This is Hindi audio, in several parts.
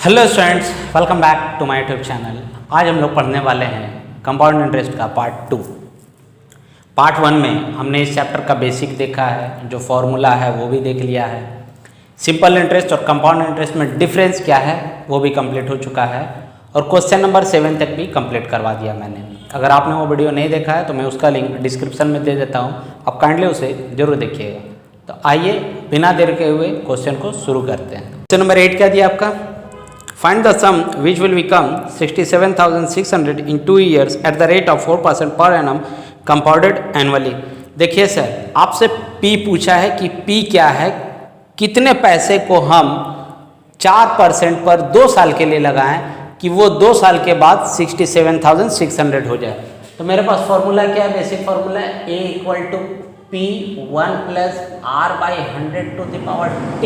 Hello students, welcome back to my YouTube channel. आज हम लोग पढ़ने वाले हैं कंपाउंड इंटरेस्ट का पार्ट 2। पार्ट 1 में हमने इस चैप्टर का बेसिक देखा है, जो फॉर्मूला है वो भी देख लिया है। सिंपल इंटरेस्ट और कंपाउंड इंटरेस्ट में डिफरेंस क्या है वो भी कंप्लीट हो चुका है, और क्वेश्चन नंबर 7 तक भी कंप्लीट करवा दिया मैंने। अगर आपने वो वीडियो नहीं देखा है तो मैं उसका लिंक डिस्क्रिप्शन में दे देता हूँ, आप काइंडली उसे जरूर देखिएगा। तो आइए बिना देर के हुए क्वेश्चन को शुरू करते हैं। क्वेश्चन नंबर 8 क्या दिया आपका? Find the sum which will become 67,600 in 2 years at the rate of 4% per annum compounded annually। देखिए सर, आपसे P पूछा है कि P क्या है, कितने पैसे को हम 4% पर 2 साल के लिए लगाएं कि वो 2 साल के बाद 67,600 हो जाए। तो मेरे पास फॉर्मूला क्या है? बेसिक फॉर्मूला है A equal to P 1 plus R by 100 to the power T।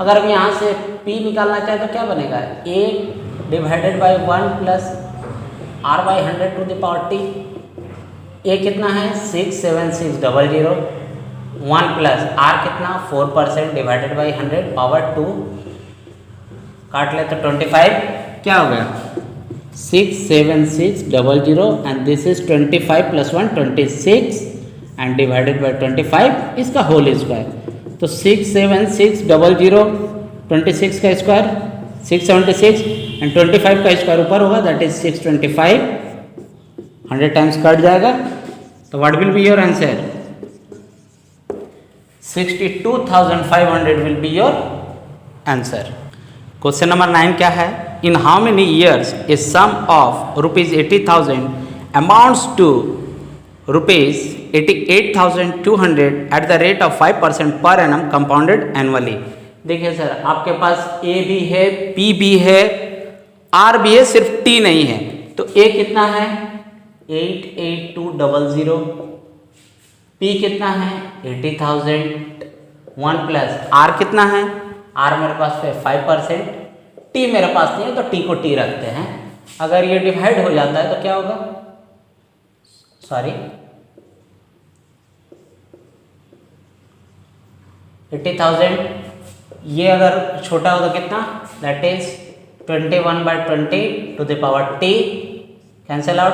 अगर हम यहाँ से P निकालना चाहें तो क्या बनेगा? A divided by 1 plus R by 100 to the power T। A कितना है? 67600। 1 प्लस R कितना? 4% डिवाइडेड बाई 100 पावर 2। काट ले तो 25 क्या हो गया? 67600 and this is 25 plus 1 26 and divided by 25 इसका होल स्क्वायर। तो 67600 26 का स्क्वायर 676 एंड 25 का स्क्वायर ऊपर होगा, दैट इज 625। 100 टाइम्स कट जाएगा, तो what will be your answer? 62,500 will be your answer. Question number 9 क्या है? In how many years a sum of ₹80,000 amounts to ₹88,200 at the rate of 5% per annum compounded annually. देखिए सर, आपके पास A भी है, P भी है, R भी है, सिर्फ T नहीं है। तो A कितना है? 88,200। P कितना है? 80,000। 1 प्लस R कितना है? R मेरे पास है 5%, T मेरे पास नहीं है तो T को T रखते हैं। अगर ये डिवाइड हो जाता है तो क्या होगा? सॉरी 80,000, ये अगर छोटा हो तो कितना? That is 21/20 to the power T। Cancel out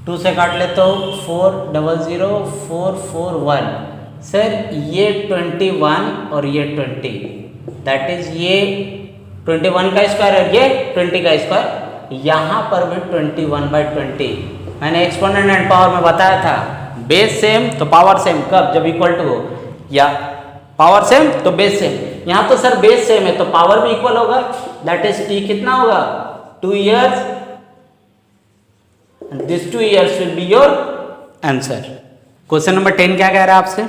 2 से काट ले तो 400,441। सर ये 21 और ये 20, दैट इज ये 21 का स्क्वायर है, ये 20 का स्क्वायर। यहाँ पर भी 21/20। मैंने एक्सपोनेंट एंड पावर में बताया था, बेस सेम तो पावर सेम। कब? जब इक्वल टू हो, या पावर सेम तो बेस सेम। यहाँ तो सर बेस सेम है तो पावर भी इक्वल होगा, दैट इज T कितना होगा? 2 years, this 2 years will be your answer. Question number 10 क्या कह रहा है आपसे?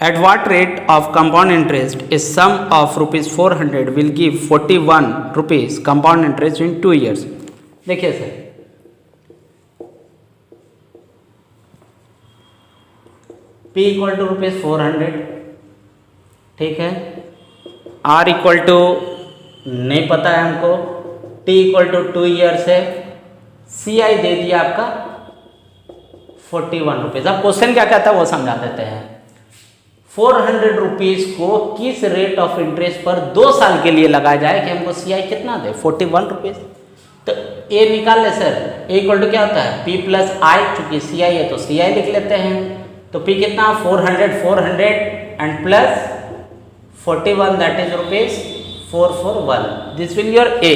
At what rate of compound interest a sum of ₹400 will give ₹41 compound interest in 2 years। देखिए सर, P इक्वल टू ₹400, ठीक है। R इक्वल टू नहीं पता है हमको, T इक्वल टू 2 years है, CI दे दिया आपका ₹41। अब क्वेश्चन क्या कहता है वो समझा देते हैं। ₹400 को किस रेट ऑफ इंटरेस्ट पर 2 साल के लिए लगाया जाए कि हमको CI कितना दे? ₹41। तो A निकाल ले सर। A इक्वल टू क्या होता है? P प्लस I, चूंकि CI है तो CI लिख लेते हैं। तो P कितना? 400 and plus 41, that is ₹441। This will your A।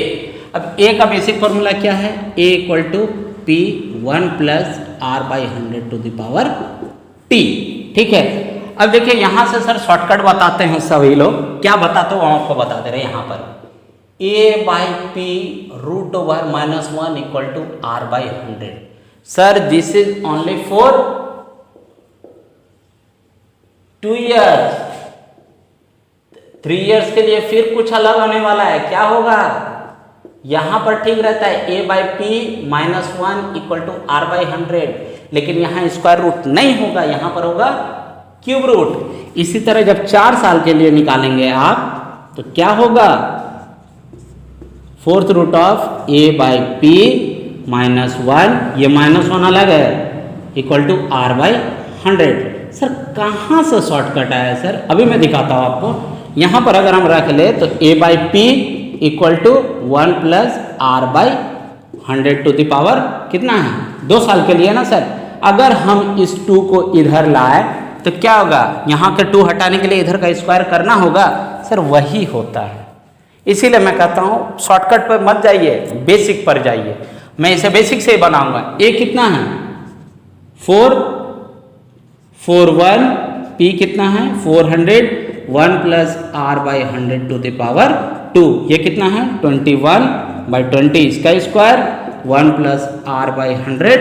अब A का बेसिक फॉर्मूला क्या है? A equal to P 1 plus R by 100 to the power T, ठीक है। अब देखिए यहाँ से सर शॉर्टकट बताते हैं सभी लोग, क्या बताते हो आपको बता दे रहे हैं। यहाँ पर A by P √(-1) equal to R by 100। Sir this is only for 2 years। 3 years के लिए फिर कुछ अलग होने वाला है। क्या होगा? यहां पर ठीक रहता है A by P -1 equal to R by 100, लेकिन यहाँ स्क्वायर रूट नहीं होगा, यहाँ पर होगा क्यूब रूट। इसी तरह जब 4 साल के लिए निकालेंगे आप तो क्या होगा? 4th root of A by P -1, ये -1 अलग है, equal to R by 100। Sir कहाँ से शॉर्टकट आया सर? अभी मैं दिखाता हूँ आपको। यहाँ पर अगर हम रख ले तो a by P equal to 1 plus R by 100 to the power कितना है 2 साल के लिए ना सर। अगर हम इस 2 को इधर लाए तो क्या होगा, यहाँ के 2 हटाने के लिए इधर का स्क्वायर करना होगा सर, वही होता है। इसीलिए मैं कहता हूँ शॉर्टकट पर मत जाइए, बेसिक पर जाइए। मैं इसे बेसिक से ही बनाऊंगा। a कितना है 4 4 1, p कितना है 400, 1 plus R by 100 to the power 2, ये कितना है 21 बाई 20 इसका स्क्वायर, 1 प्लस आर बाई 100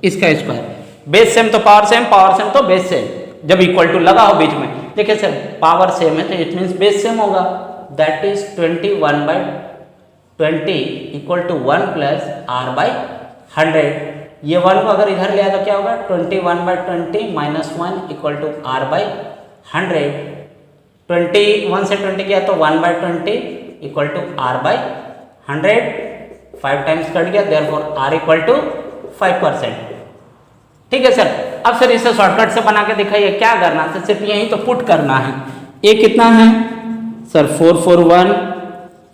इसका स्क्वायर। बेस सेम तो पावर सेम, पावर सेम तो बेस सेम। जब इक्वल टू लगा हो बीच में, देखिए सर पावर सेम है तो इट मीन्स बेस सेम होगा। That is 21 by 20 equal to 1 plus R by 100। ये 1 को अगर इधर ले आया तो क्या होगा 21 by 20 minus 1 equal to are by 100। 21 से 20 किया तो 1 by 20 equal to are by 100। 5 times cut गया, देयरफॉर आर इक्वल टू 5%। ठीक है सर। अब सर इसे शॉर्टकट से बना के दिखाइए, क्या करना है, सिर्फ यही तो पुट करना है। ए कितना है sir 441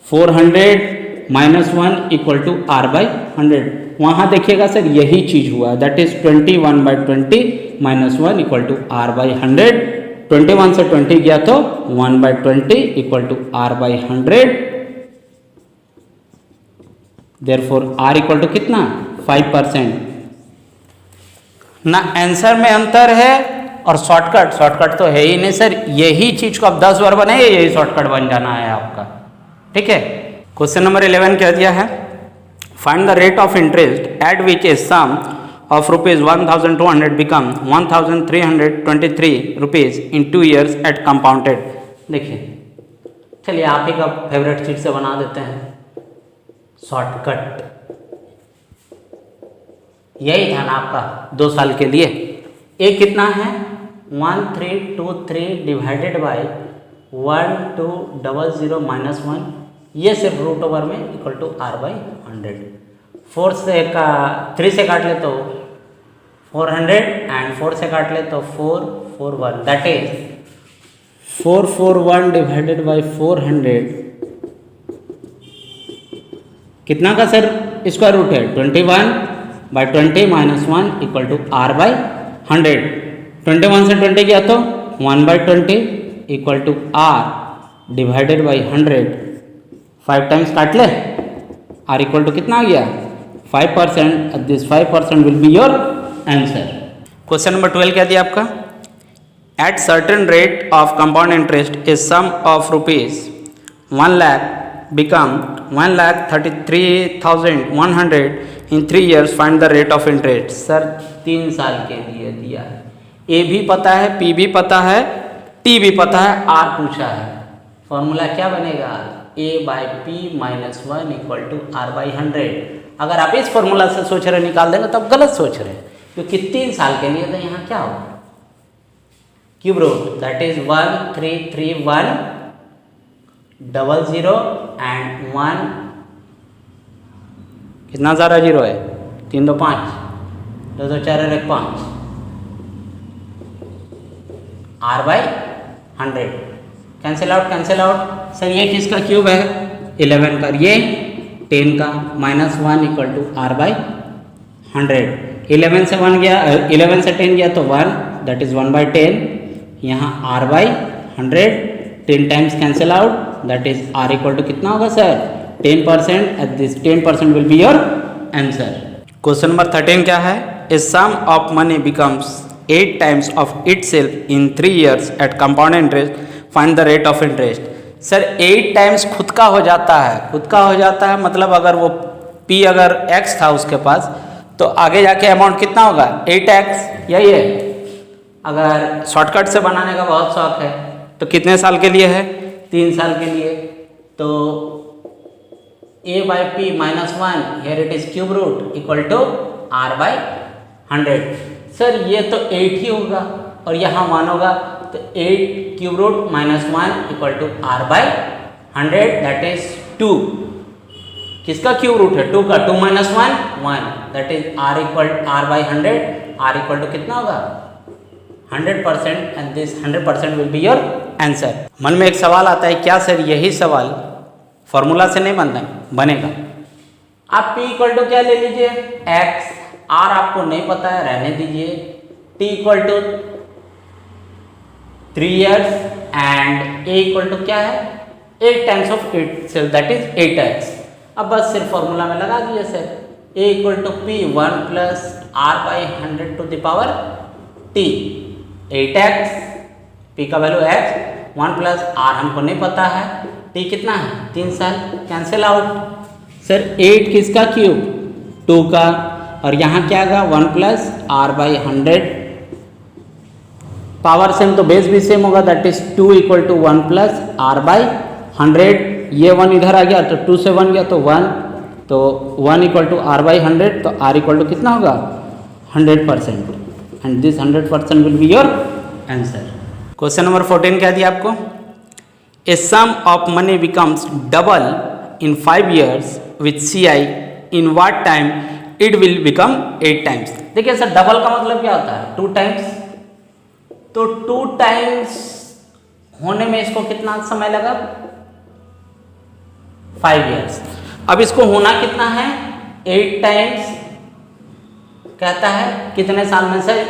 400 minus 1 equal to are by 100। वहाँ देखिएगा सर यही चीज हुआ, that is 21 by 20 minus 1 equal to are by 100। 21 से 20 गया तो 1 by 20 equal to are by 100। Therefore R equal to कितना 5%। ना आंसर में अंतर है और शॉर्टकट तो है ही नहीं सर। यही चीज को आप 10 बार बनाइए, यही शॉर्टकट बन जाना है आपका। ठीक है। क्वेश्चन नंबर 11 क्या दिया है, find the rate of interest at which a sum of rupees 1200 become 1323 rupees in 2 years at compounded. देखिए चलिए आप ही का फेवरेट चीज से बना देते हैं शॉर्टकट। यही था ना आपका 2 साल के लिए। ए कितना है 1323 डिवाइडेड बाई 1200 माइनस 1, ये सिर्फ रूट ओवर में इक्वल टू आर बाई 100। 4 से 3 से काट ले तो 400 एंड 4 से काट ले तो 441, दैट इज 441 डिवाइडेड बाई 400 कितना का सर स्क्वायर रूट है 21 by 20 minus 1 equal to are by 100। 21 से 20 गया तो 1 by 20 equal to R divided by 100। 5 times काट ले, आर इक्वल टू कितना आ गया 5%। This 5% will be your answer. Question number 12 क्या दिया आपका, at certain rate of compound interest a sum of rupees 1 lakh become 1,33,100 in 3 years find the rate of interest. Sir 3 साल के लिए दिया है, ए भी पता है, पी भी पता है, टी भी पता है, आर पूछा है। फॉर्मूला क्या बनेगा a by P minus 1 equal to are by 100। अगर आप इस फॉर्मूला से सोच रहे निकाल देंगे तो आप गलत सोच रहे हैं, क्योंकि 3 साल के लिए तो यहाँ क्या होगा cube root, that is 133100 and 1 कितना सारा जीरो है 3 2 5 2 2 4 1 5 R by 100 cancel out. Sir ये किसका क्यूब है 11 का, ये 10 का, minus 1 equal to are by 100। 11 से 1 गया, 11 से 10 गया तो 1, दैट इज 1 बाई 10। यहाँ r by 100, 10 times cancel out, that is r equal to कितना होगा sir 10%। At this 10% will be your answer. Question number 13 क्या है, a sum of money becomes 8 times of itself in 3 years at compound interest, find the rate of interest. Sir 8 times खुद का हो जाता है, मतलब अगर वो P अगर x था उसके पास तो आगे जाके अमाउंट कितना होगा 8x, यही है। अगर शॉर्टकट से बनाने का बहुत शौक है तो कितने साल के लिए है 3 साल के लिए, तो a by P minus 1 here it is cube root equal to are by 100। Sir ये तो 8 ही होगा और यहाँ 1 होगा, तो 8 cube root minus 1 equal to are by 100, that is 2। किसका क्यूब रूट है 2 का, 2 minus 1 1, that is R by 100। R equal to कितना होगा 100% and this 100% will be your answer. मन में एक सवाल आता है, क्या सर यही सवाल फॉर्मूला से नहीं बनेगा? आप p इक्वल टू क्या ले लीजिए, x, r आपको नहीं पता है, रहने दीजिए, t equal to 3 years and a equal to क्या है, 8 times of itself that is 8x। अब बस सिर्फ फॉर्मूला में लगा दीजिए sir, a equal to p 1 plus r by 100 to the power t, 8x, p का वैल्यू x, 1 प्लस r हमको नहीं पता है, t कितना है 3 साल, कैंसिल आउट सर, 8 किसका क्यूब 2 का, और यहाँ क्या आएगा 1 plus r by 100, power same तो बेस भी सेम होगा, that is 2 equal to 1 plus r by 100, ये 1 इधर आ गया तो 2 से 1 गया तो 1, तो 1 इक्वल टू r बाई 100, तो r इक्वल टू कितना होगा 100%, and this 100% will be your answer. Question number 14 क्या दिया आपको, a sum of money becomes double in 5 years with CI, in what time it will become 8 times. देखिए सर, डबल का मतलब क्या होता है 2 टाइम्स, तो 2 टाइम्स होने में इसको कितना समय लगा 5 years। अब इसको होना कितना है 8 टाइम्स, कहता है कितने साल में सर,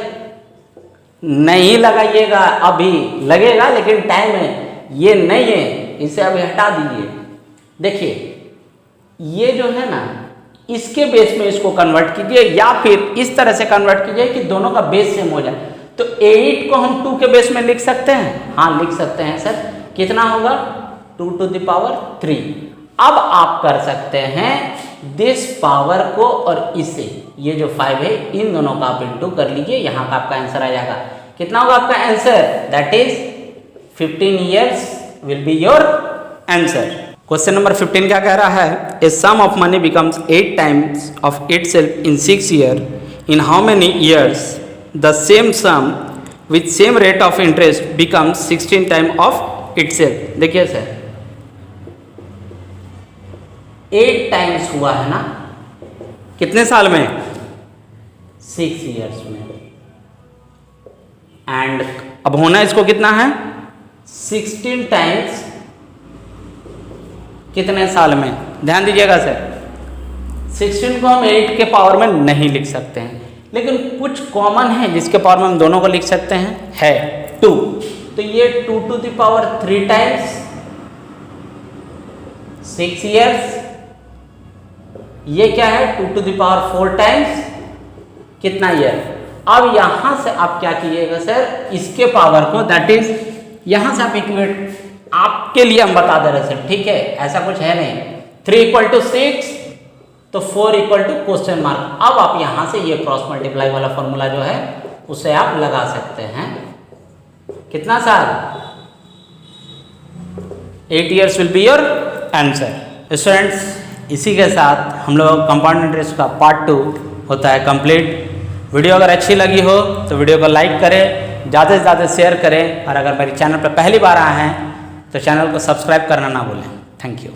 नहीं लगाइएगा, अभी लगेगा लेकिन टाइम है ये नहीं है, इसे अभी हटा दीजिए। देखिए ये जो है ना, इसके बेस में इसको कन्वर्ट कीजिए, या फिर इस तरह से कन्वर्ट कीजिए कि दोनों का बेस सेम हो जाए। तो 8 को हम 2 के बेस में लिख सकते हैं, हाँ लिख सकते हैं सर, कितना होगा 2 टू द पावर 3। अब आप कर सकते हैं दिस पावर को और इसे, ये जो 5 है इन दोनों का आप इंटू कर लीजिए, यहाँ का आपका आंसर आ जाएगा, कितना होगा आपका answer, that is 15 years will be your answer. Question number 15 क्या कह रहा है, a sum of money becomes 8 times of itself in 6 years, in how many years the same sum with same rate of interest becomes 16 time of itself. देखिए सर 8 टाइम्स हुआ है ना, कितने साल में 6 years में, एंड अब होना इसको कितना है 16 टाइम्स कितने साल में, ध्यान दीजिएगा सर, 16 को हम 8 के पावर में नहीं लिख सकते हैं, लेकिन कुछ कॉमन है जिसके पावर में हम दोनों को लिख सकते हैं, है 2, तो ये 2 to the power 3 times 6 years, ये क्या है 2 टू द पावर 4 टाइम्स कितना ईयर। अब यहां से आप क्या कीजिएगा सर, इसके पावर को, दैट इज यहां से आप इक्वेट, आपके लिए हम बता दे रहे सर, ठीक है, ऐसा कुछ है नहीं, 3 इक्वल टू 6 तो 4 इक्वल टू क्वेश्चन मार्क। अब आप यहां से ये क्रॉस मल्टीप्लाई वाला फॉर्मूला जो है उसे आप लगा सकते हैं, कितना साल 8 years will be your answer. Students इसी के साथ हम लोग कंपाउंड इंटरेस्ट का पार्ट 2 होता है कंप्लीट। वीडियो अगर अच्छी लगी हो तो वीडियो को लाइक करें, ज़्यादा से ज़्यादा शेयर करें, और अगर मेरे चैनल पर पहली बार आए हैं तो चैनल को सब्सक्राइब करना ना भूलें। Thank you.